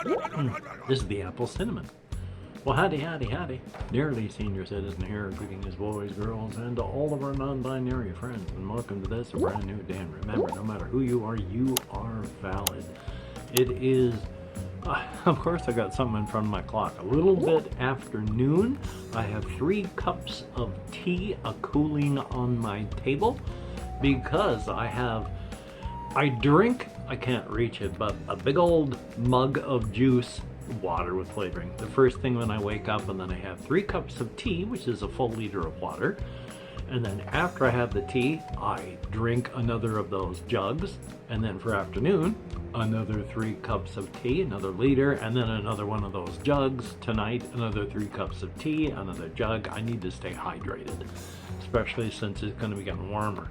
This is the apple cinnamon. Well, howdy, howdy, howdy. Dearly senior citizen here, greeting his boys, girls, and all of our non-binary friends, and welcome to this, a brand new day. And remember, no matter who you are valid. It is, of course, I got something in front of my clock. A little bit after noon. I have 3 cups of tea a-cooling on my table because I drink, I can't reach it, but a big old mug of juice, water with flavoring, the first thing when I wake up, and then I have 3 cups of tea, which is a full liter of water, and then after I have the tea, I drink another of those jugs, and then for afternoon, another 3 cups of tea, another liter, and then another one of those jugs. Tonight, another 3 cups of tea, another jug. I need to stay hydrated, especially since it's going to be getting warmer.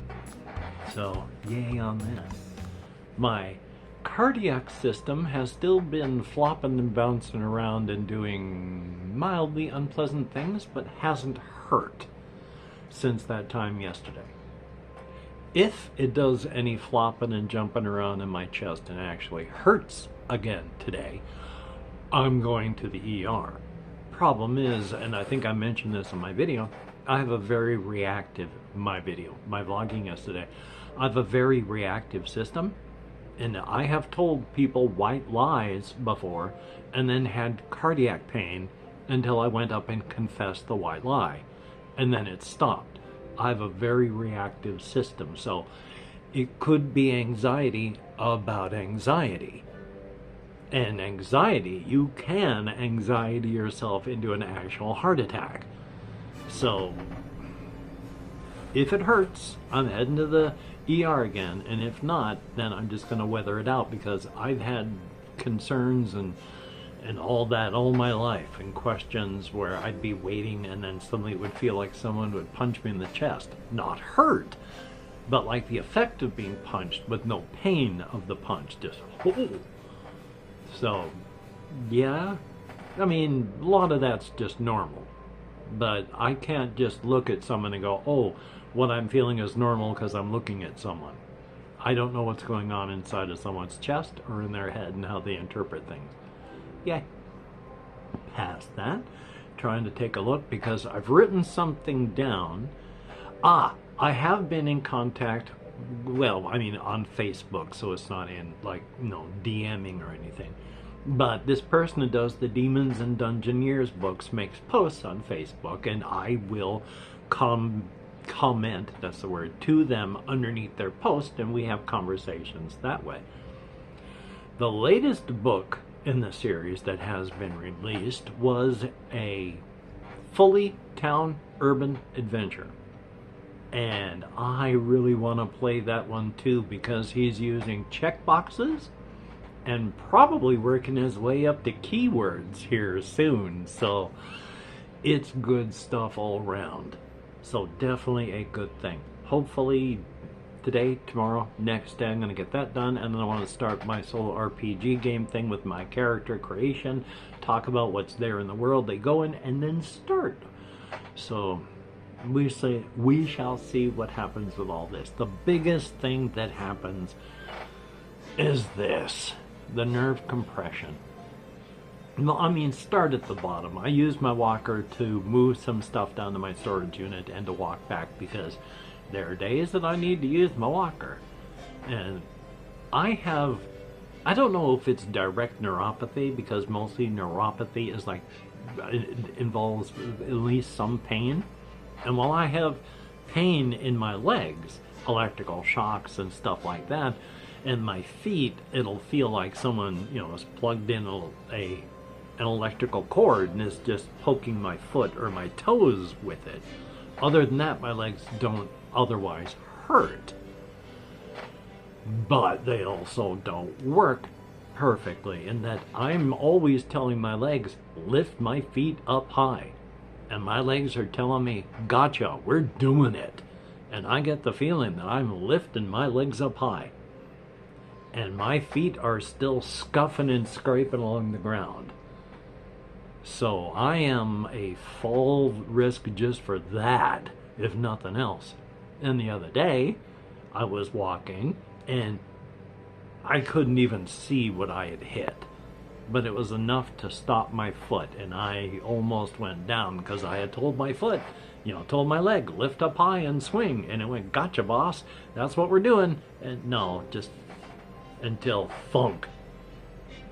So, yay on that. My cardiac system has still been flopping and bouncing around and doing mildly unpleasant things, but hasn't hurt since that time yesterday. If it does any flopping and jumping around in my chest and actually hurts again today, I'm going to the ER. Problem is, and I think I mentioned this in my video, I have a very reactive, my vlogging yesterday, I have a very reactive system. And I have told people white lies before and then had cardiac pain until I went up and confessed the white lie. And then it stopped. I have a very reactive system. So it could be anxiety about anxiety. And anxiety, you can anxiety yourself into an actual heart attack. So if it hurts, I'm heading to the ER again, and if not, then I'm just going to weather it out, because I've had concerns and all that all my life, and questions where I'd be waiting and then suddenly it would feel like someone would punch me in the chest. Not hurt, but like the effect of being punched with no pain of the punch, just oh. So yeah, I mean, a lot of that's just normal, but I can't just look at someone and go, oh, what I'm feeling is normal because I'm looking at someone. I don't know what's going on inside of someone's chest or in their head and how they interpret things. Yeah, past that, trying to take a look because I've written something down. I have been in contact, well, I mean on Facebook, so it's not in like, DMing or anything. But this person who does the Demons and Dungeoneers books makes posts on Facebook, and I will comment, that's the word, to them underneath their post, and we have conversations that way. The latest book in the series that has been released was a fully town urban adventure, and I really want to play that one too, because he's using checkboxes and probably working his way up to keywords here soon, so it's good stuff all around. So definitely a good thing. Hopefully today, tomorrow, next day I'm going to get that done, and then I want to start my solo RPG game thing with my character creation, talk about what's there in the world they go in, and then start. So we shall see what happens with all this. The biggest thing that happens is this, the nerve compression. Well, I mean, start at the bottom. I use my walker to move some stuff down to my storage unit and to walk back, because there are days that I need to use my walker. And I don't know if it's direct neuropathy, because mostly neuropathy is like, it involves at least some pain. And while I have pain in my legs, electrical shocks and stuff like that, and my feet, it'll feel like someone, has plugged in an electrical cord and is just poking my foot or my toes with it. Other than that, my legs don't otherwise hurt. But they also don't work perfectly, in that I'm always telling my legs, lift my feet up high. And my legs are telling me, gotcha, we're doing it. And I get the feeling that I'm lifting my legs up high. And my feet are still scuffing and scraping along the ground. So I am a fall risk just for that, if nothing else. And the other day, I was walking, and I couldn't even see what I had hit. but it was enough to stop my foot, and I almost went down because I had told my foot, told my leg, lift up high and swing, and it went, gotcha, boss, that's what we're doing. And no, just until thunk.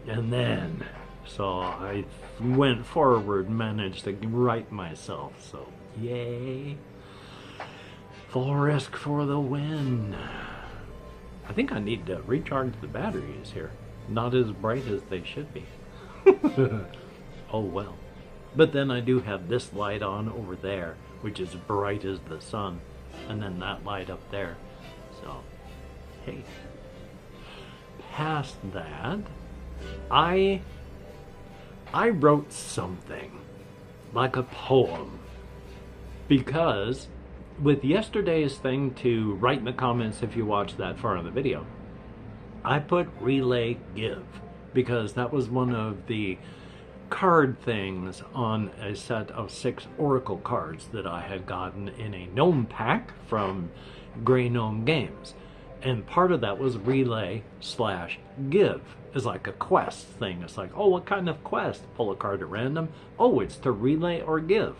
And then, so I went forward, managed to right myself, so yay. Full risk for the win. I think I need to recharge the batteries here. Not as bright as they should be. Oh well. But then I do have this light on over there, which is bright as the sun. And then that light up there. So, hey. Past that, I wrote something. Like a poem. Because with yesterday's thing to write in the comments if you watched that far in the video, I put relay give because that was one of the card things on a set of 6 Oracle cards that I had gotten in a gnome pack from Grey Gnome Games. And part of that was relay/give. It's like a quest thing. It's like, oh, what kind of quest? Pull a card at random. Oh, it's to relay or give.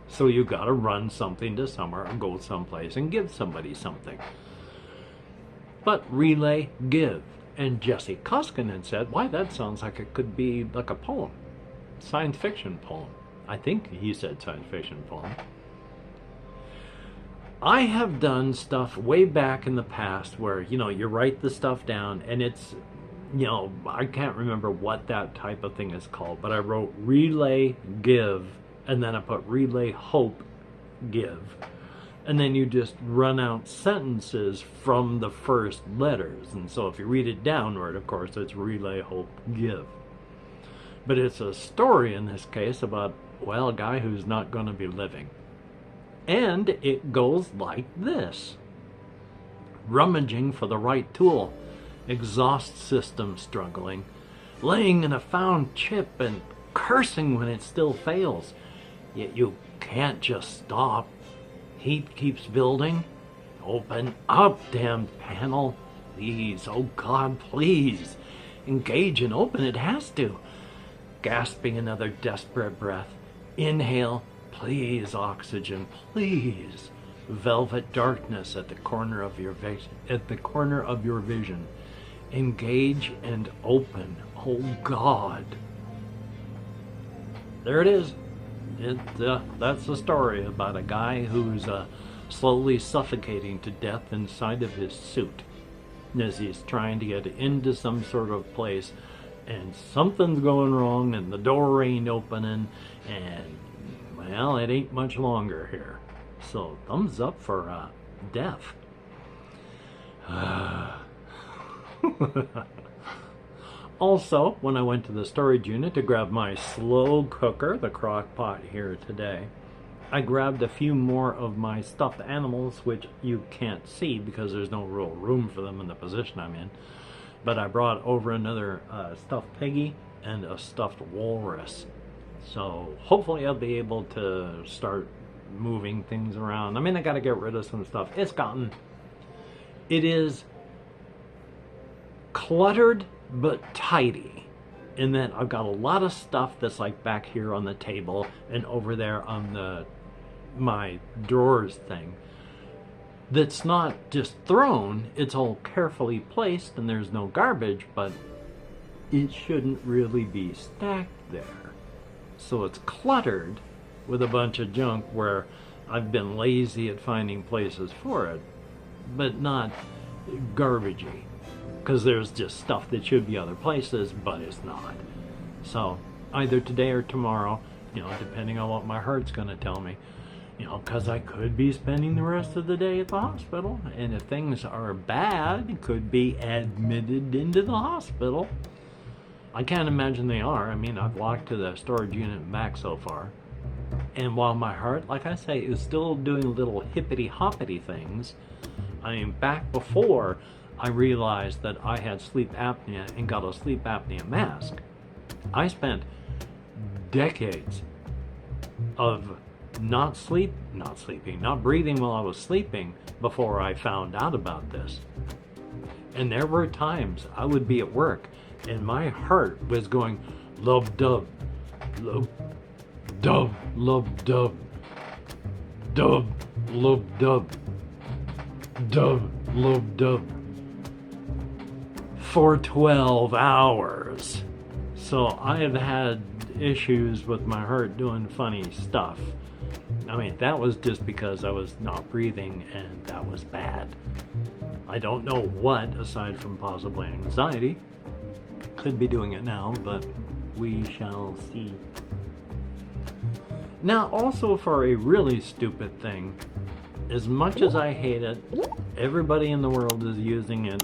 So you gotta run something to somewhere or go someplace and give somebody something. But relay, give. And Jesse Koskinen said, why, that sounds like it could be like a poem. Science fiction poem. I think he said science fiction poem. I have done stuff way back in the past where, you write the stuff down and it's, I can't remember what that type of thing is called, but I wrote relay, give, and then I put relay, hope, give. And then you just run out sentences from the first letters. And so if you read it downward, of course, it's relay, hope, give. But it's a story in this case about, well, a guy who's not going to be living. And it goes like this. Rummaging for the right tool. Exhaust system struggling. Laying in a found chip and cursing when it still fails. Yet you can't just stop. Heat keeps building. Open up, damned panel. Please, oh God, please. Engage and open, it has to. Gasping another desperate breath. Inhale, please, oxygen, please. Velvet darkness at the corner of your vision. Engage and open. Oh God. There it is. That's the story about a guy who's slowly suffocating to death inside of his suit as he's trying to get into some sort of place, and something's going wrong and the door ain't opening, and well, it ain't much longer here. So thumbs up for death. Also, when I went to the storage unit to grab my slow cooker, the crock pot here today, I grabbed a few more of my stuffed animals, which you can't see because there's no real room for them in the position I'm in. But I brought over another stuffed piggy and a stuffed walrus. So hopefully I'll be able to start moving things around. I mean, I got to get rid of some stuff. It is cluttered but tidy, in that I've got a lot of stuff that's like back here on the table and over there on my drawers thing that's not just thrown, it's all carefully placed and there's no garbage, but it shouldn't really be stacked there. So it's cluttered with a bunch of junk where I've been lazy at finding places for it, but not garbagey. Because there's just stuff that should be other places, but it's not. So either today or tomorrow, depending on what my heart's going to tell me, because I could be spending the rest of the day at the hospital, and if things are bad, could be admitted into the hospital. I can't imagine they are. I mean, I've walked to the storage unit and back so far, and while my heart, like I say, is still doing little hippity-hoppity things, I am back before I realized that I had sleep apnea and got a sleep apnea mask. I spent decades of not breathing while I was sleeping before I found out about this. And there were times I would be at work and my heart was going love dub, love dub, love dub, dub, love dub, dub, love dub, for 12 hours. So I have had issues with my heart doing funny stuff. I mean, that was just because I was not breathing, and that was bad. I don't know what, aside from possibly anxiety, could be doing it now, but we shall see. Now, also for a really stupid thing, as much as I hate it, everybody in the world is using it.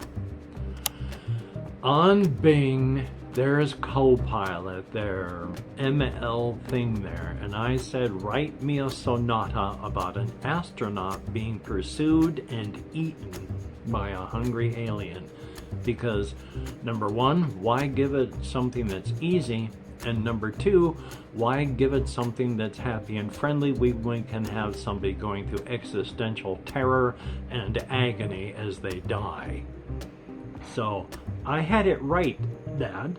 On Bing, there's Copilot, their ML thing there, and I said, write me a sonata about an astronaut being pursued and eaten by a hungry alien. Because, number one, why give it something that's easy? And number two, why give it something that's happy and friendly? We can have somebody going through existential terror and agony as they die. So, I had it right, Dad.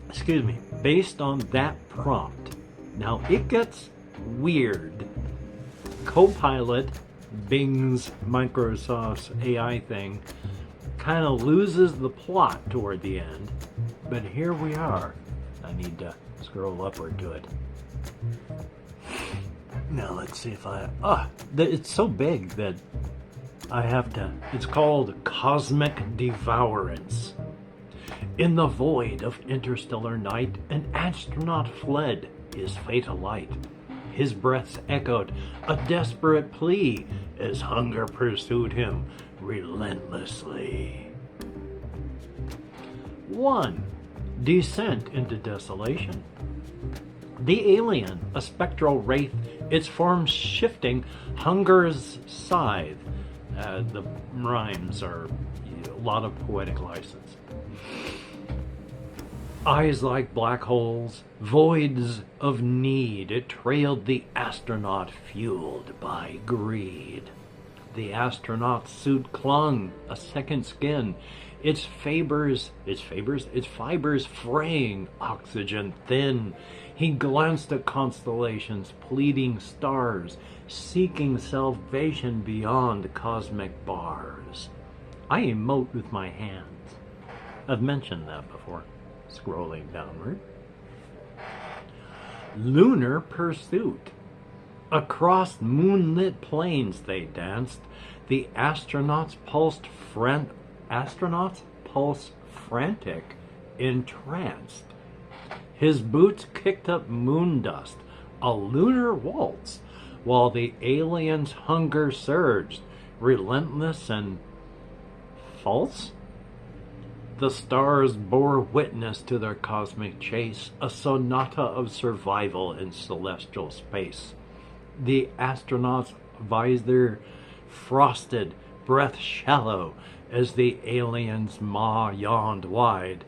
Excuse me. Based on that prompt. Now, it gets weird. Copilot, Bing's, Microsoft's AI thing, kind of loses the plot toward the end. But here we are. I need to scroll upward to it. Now, let's see if it's so big that I have to. It's called Cosmic Devourance. In the void of interstellar night, an astronaut fled his fatal light. His breaths echoed a desperate plea as hunger pursued him relentlessly. 1. Descent into desolation. The alien, a spectral wraith, its form shifting, hunger's scythe. The rhymes are a lot of poetic license. Eyes like black holes, voids of need, it trailed the astronaut fueled by greed. The astronaut's suit clung, a second skin, its fibers fraying, oxygen thin. He glanced at constellations, pleading stars, seeking salvation beyond cosmic bars. I emote with my hands. I've mentioned that before. Scrolling downward. Lunar pursuit. Across moonlit plains they danced. The astronauts pulsed frantic, entranced. His boots kicked up moon dust, a lunar waltz, while the aliens' hunger surged, relentless and false. The stars bore witness to their cosmic chase, a sonata of survival in celestial space. The astronauts' visor frosted, breath shallow, as the aliens' maw yawned wide,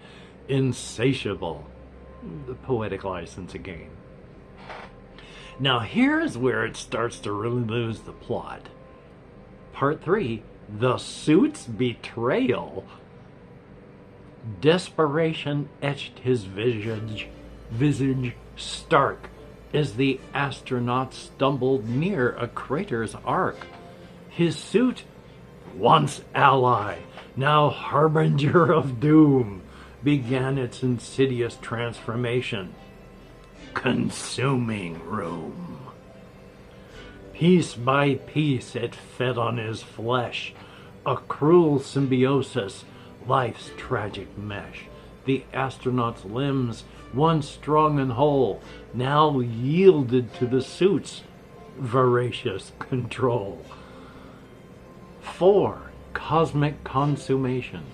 insatiable. The poetic license again. Now here's where it starts to really lose the plot. Part 3, the suit's betrayal. Desperation etched his visage stark as the astronaut stumbled near a crater's arc. His suit, once ally, now harbinger of doom, began its insidious transformation. Consuming room. Piece by piece it fed on his flesh, a cruel symbiosis, life's tragic mesh. The astronaut's limbs, once strong and whole, now yielded to the suit's voracious control. 4. Cosmic consummation.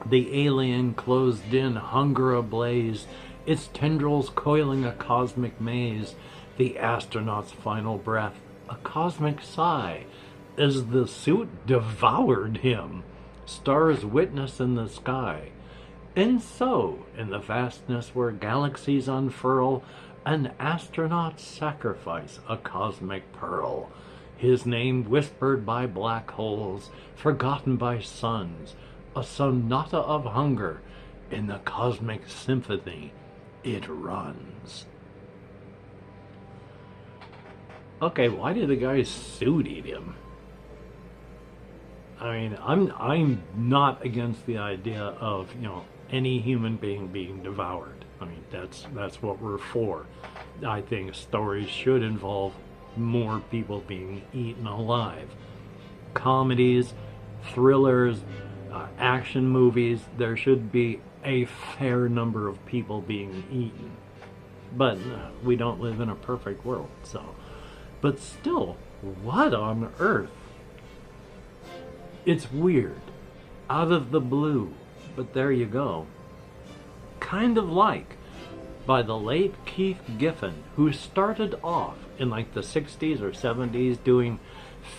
The alien closed in, hunger ablaze, its tendrils coiling a cosmic maze. The astronaut's final breath, a cosmic sigh, as the suit devoured him. Stars witness in the sky. And so, in the vastness where galaxies unfurl, an astronaut sacrifice a cosmic pearl. His name whispered by black holes, forgotten by suns, a sonata of hunger in the cosmic symphony it runs. Okay, why did the guy's suit eat him? I mean, I'm not against the idea of, you know, any human being being devoured. I mean, that's what we're for. I think stories should involve more people being eaten alive. Comedies, thrillers, action movies, there should be a fair number of people being eaten. But we don't live in a perfect world, so. But still, what on earth? It's weird. Out of the blue. But there you go. Kind of like by the late Keith Giffen, who started off in like the 60s or 70s doing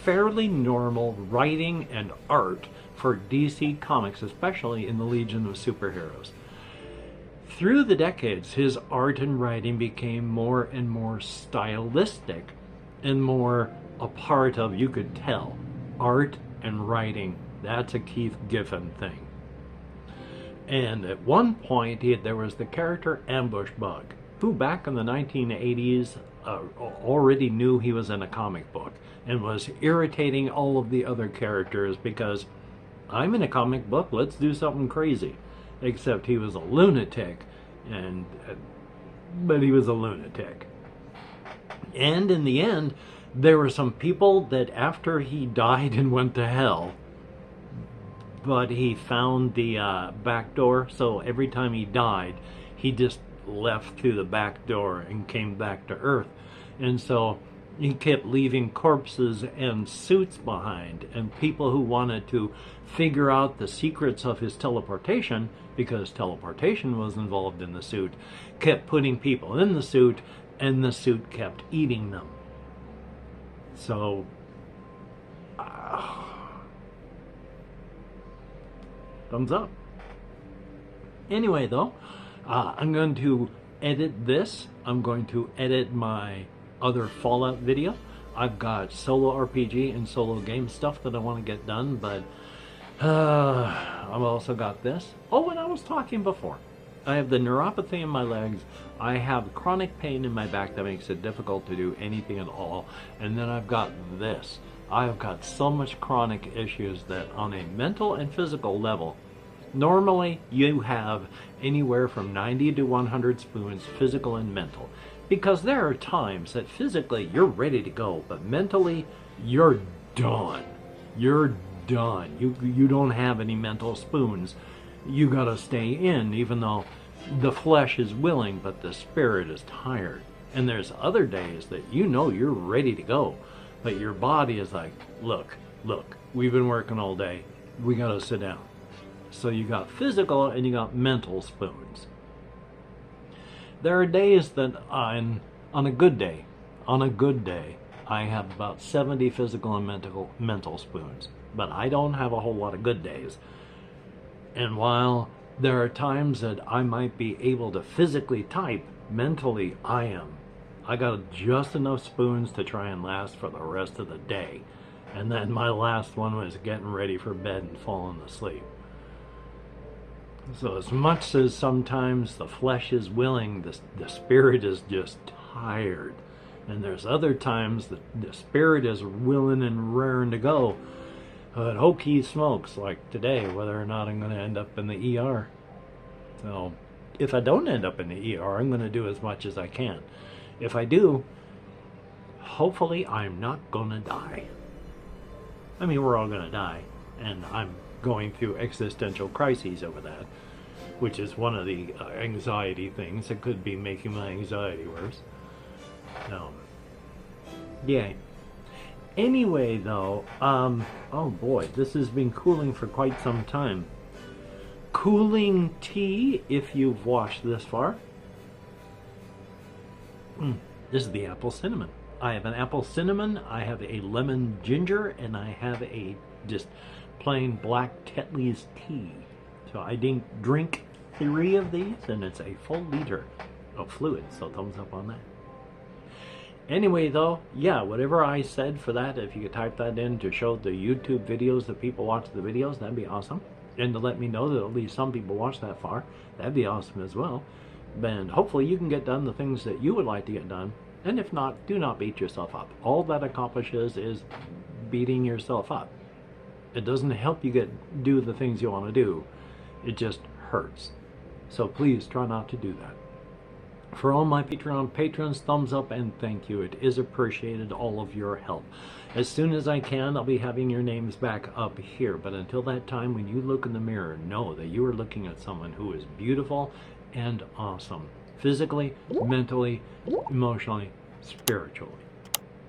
fairly normal writing and art for DC Comics, especially in the Legion of Superheroes. Through the decades, his art and writing became more and more stylistic and more a part of, you could tell, art and writing. That's a Keith Giffen thing. And at one point, there was the character Ambush Bug, who back in the 1980s already knew he was in a comic book and was irritating all of the other characters because I'm in a comic book, let's do something crazy. Except he was a lunatic, but he was a lunatic. And in the end, there were some people that after he died and went to hell, but he found the back door, so every time he died, he just left through the back door and came back to Earth. And so he kept leaving corpses and suits behind, and people who wanted to figure out the secrets of his teleportation, because teleportation was involved in the suit, kept putting people in the suit, and the suit kept eating them. So thumbs up. Anyway, though, I'm going to edit this. I'm going to edit my other Fallout video. I've got solo RPG and solo game stuff that I want to get done, but I've also got this. Oh, and I was talking before. I have the neuropathy in my legs. I have chronic pain in my back that makes it difficult to do anything at all. And then I've got this. I've got so much chronic issues that on a mental and physical level, normally you have anywhere from 90 to 100 spoons, physical and mental. Because there are times that physically you're ready to go, but mentally you're done. You're done. You don't have any mental spoons. You gotta stay in, even though the flesh is willing, but the spirit is tired. And there's other days that you know you're ready to go, but your body is like, look, we've been working all day. We gotta sit down. So you got physical and you got mental spoons. There are days that on a good day, I have about 70 physical and mental spoons. But I don't have a whole lot of good days. And while there are times that I might be able to physically type, mentally I am. I got just enough spoons to try and last for the rest of the day. And then my last one was getting ready for bed and falling asleep. So as much as sometimes the flesh is willing, the spirit is just tired. And there's other times that the spirit is willing and raring to go. But hokey smokes, like today, whether or not I'm going to end up in the ER. So if I don't end up in the ER, I'm going to do as much as I can. If I do, hopefully I'm not going to die. I mean, we're all going to die. And I'm going through existential crises over that, which is one of the anxiety things that could be making my anxiety worse. Yeah. Anyway, though, oh boy, this has been cooling for quite some time. Cooling tea, if you've watched this far. This is the apple cinnamon. I have an apple cinnamon, I have a lemon ginger, and I have a just plain black Tetley's tea. So I drink 3 of these, and it's a full liter of fluid, so thumbs up on that. Anyway, though, yeah, whatever I said for that, if you could type that in to show the YouTube videos that people watch the videos, that'd be awesome. and to let me know that at least some people watch that far. That'd be awesome as well. And hopefully you can get done the things that you would like to get done. And if not, do not beat yourself up. All that accomplishes is beating yourself up. It doesn't help you do the things you want to do. It just hurts. So please try not to do that. For all my Patreon patrons, thumbs up and thank you. It is appreciated, all of your help. As soon as I can, I'll be having your names back up here. But until that time, when you look in the mirror, know that you are looking at someone who is beautiful and awesome. Physically, mentally, emotionally, spiritually.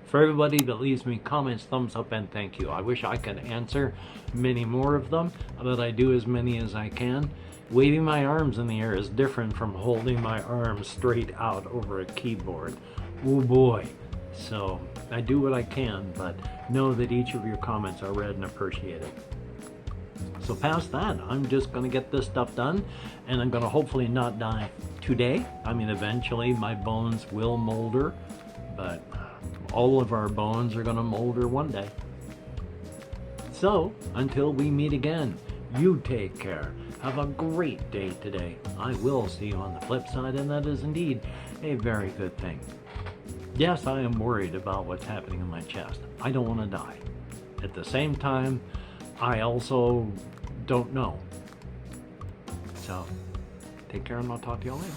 For everybody that leaves me comments, thumbs up and thank you. I wish I could answer many more of them, but I do as many as I can. Waving my arms in the air is different from holding my arms straight out over a keyboard. Oh boy. So I do what I can, but know that each of your comments are read and appreciated. So past that, I'm just going to get this stuff done, and I'm going to hopefully not die today. I mean, eventually my bones will molder, but all of our bones are going to molder one day. So until we meet again, you take care. Have a great day today. I will see you on the flip side, and that is indeed a very good thing. Yes, I am worried about what's happening in my chest. I don't want to die. At the same time, I also don't know. So, take care and I'll talk to y'all later.